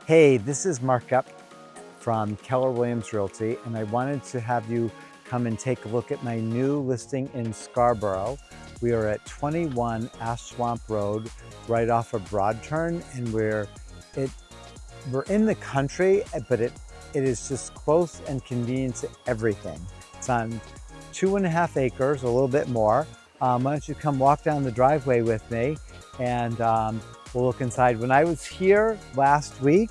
Hey, this is Markup from Keller Williams Realty, and I wanted to have you come and take a look at my new listing in Scarborough. We are at 21 Ash Swamp Road, right off of Broad Turn, and we're in the country, but it is just close and convenient to everything. It's on 2.5 acres, a little bit more. Why don't you come walk down the driveway with me, and we'll look inside. When I was here last week,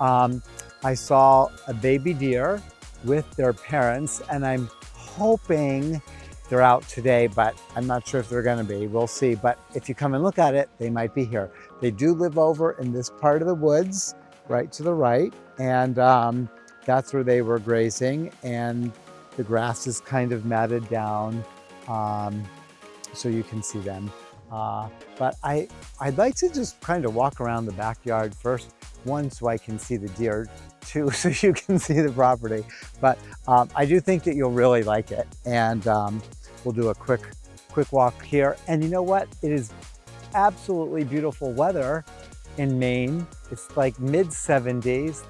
I saw a baby deer with their parents, and I'm hoping they're out today, but I'm not sure if they're gonna be. We'll see. But if you come and look at it, they might be here. They do live over in this part of the woods, right to the right, and that's where they were grazing, and the grass is kind of matted down, so you can see them. But I'd like to just kind of walk around the backyard first, one, so I can see the deer, two, so you can see the property. But I do think that you'll really like it, and we'll do a quick walk here. And you know what? It is absolutely beautiful weather in Maine. It's like mid-70s.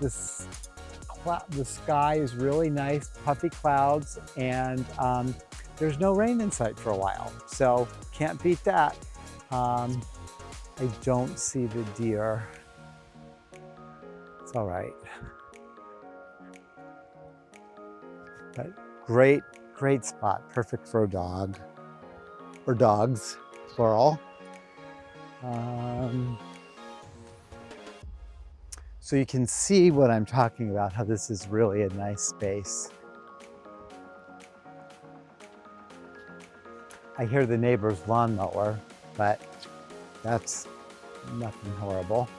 The sky is really nice, puffy clouds, and there's no rain in sight for a while, so can't beat that. I don't see the deer. It's all right. But great spot, perfect for a dog, or dogs, plural. So you can see what I'm talking about, how this is really a nice space. I hear the neighbor's lawnmower, but that's nothing horrible.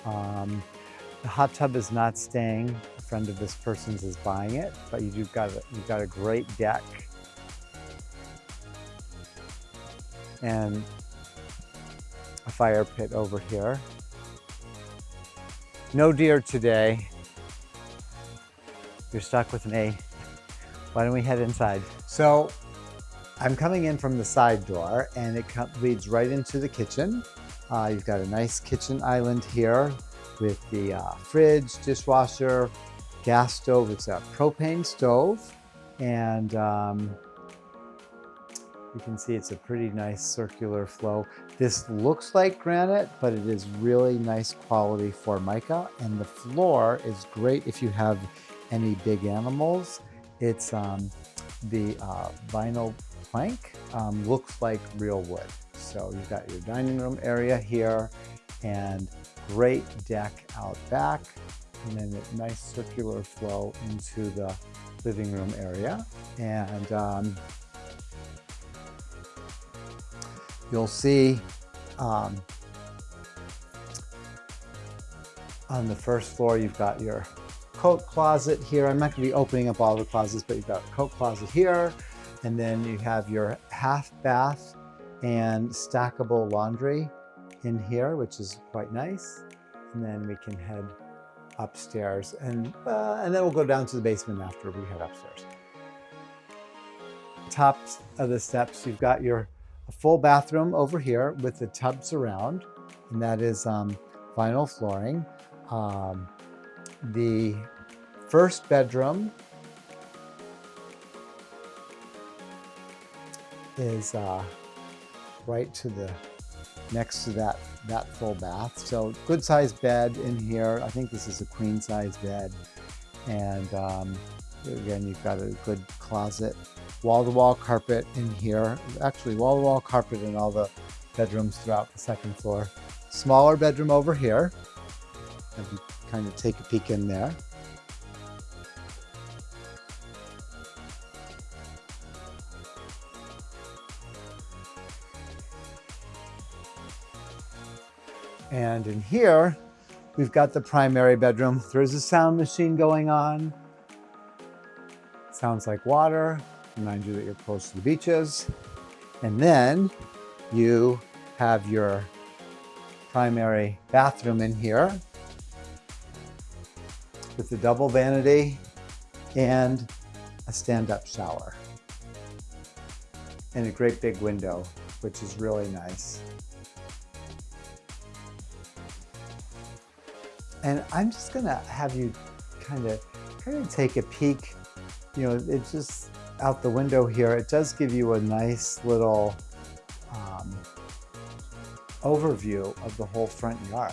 The hot tub is not staying. A friend of this person's is buying it, but you've got a great deck and a fire pit over here. No deer today. You're stuck with me. Why don't we head inside? So I'm coming in from the side door, and it leads right into the kitchen. You've got a nice kitchen island here with the fridge, dishwasher, gas stove. It's a propane stove, and you can see it's a pretty nice circular flow. This looks like granite, but it is really nice quality Formica, and the floor is great if you have any big animals. It's the vinyl plank, looks like real wood. So you've got your dining room area here, and great deck out back, and then a nice circular flow into the living room area. And you'll see on the first floor, you've got your coat closet here. I'm not going to be opening up all the closets, but you've got a coat closet here. And then you have your half bath and stackable laundry in here, which is quite nice. And then we can head upstairs, and then we'll go down to the basement after we head upstairs. Top of the steps, you've got your full bathroom over here with the tub surround, and that is vinyl flooring. The first bedroom is right to the next to that full bath. So good sized bed in here. I think this is a queen size bed. And again, you've got a good closet. Wall-to-wall carpet in here. Actually, wall-to-wall carpet in all the bedrooms throughout the second floor. Smaller bedroom over here. Have you kind of take a peek in there. And in here, we've got the primary bedroom. There's a sound machine going on. Sounds like water. Remind you that you're close to the beaches. And then you have your primary bathroom in here with a double vanity and a stand-up shower. And a great big window, which is really nice. And I'm just gonna have you kind of take a peek. You know, it's just out the window here. It does give you a nice little overview of the whole front yard.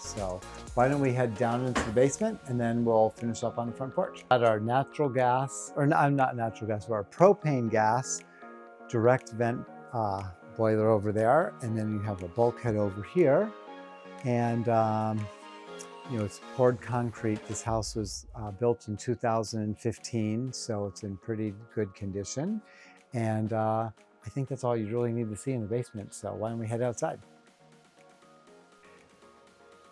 So why don't we head down into the basement and then we'll finish up on the front porch. At our natural gas, or not natural gas, but our propane gas direct vent boiler over there. And then you have a bulkhead over here. And you know, it's poured concrete. This house was built in 2015, so it's in pretty good condition. And I think that's all you really need to see in the basement. So why don't we head outside?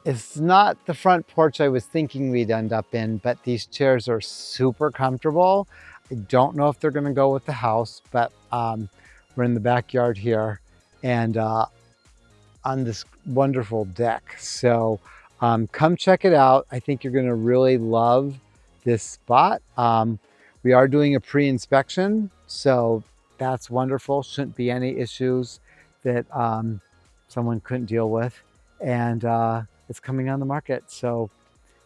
It's not the front porch I was thinking we'd end up in, but these chairs are super comfortable. I don't know if they're gonna go with the house, but we're in the backyard here and on this wonderful deck. So come check it out. I think you're gonna really love this spot. We are doing a pre-inspection, so that's wonderful. Shouldn't be any issues that someone couldn't deal with. And it's coming on the market. So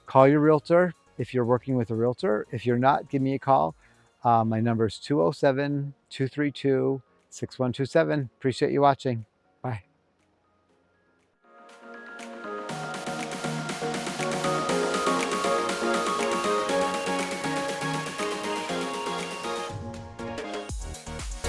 call your realtor if you're working with a realtor. If you're not, give me a call. My number is 207-232-6127. Appreciate you watching.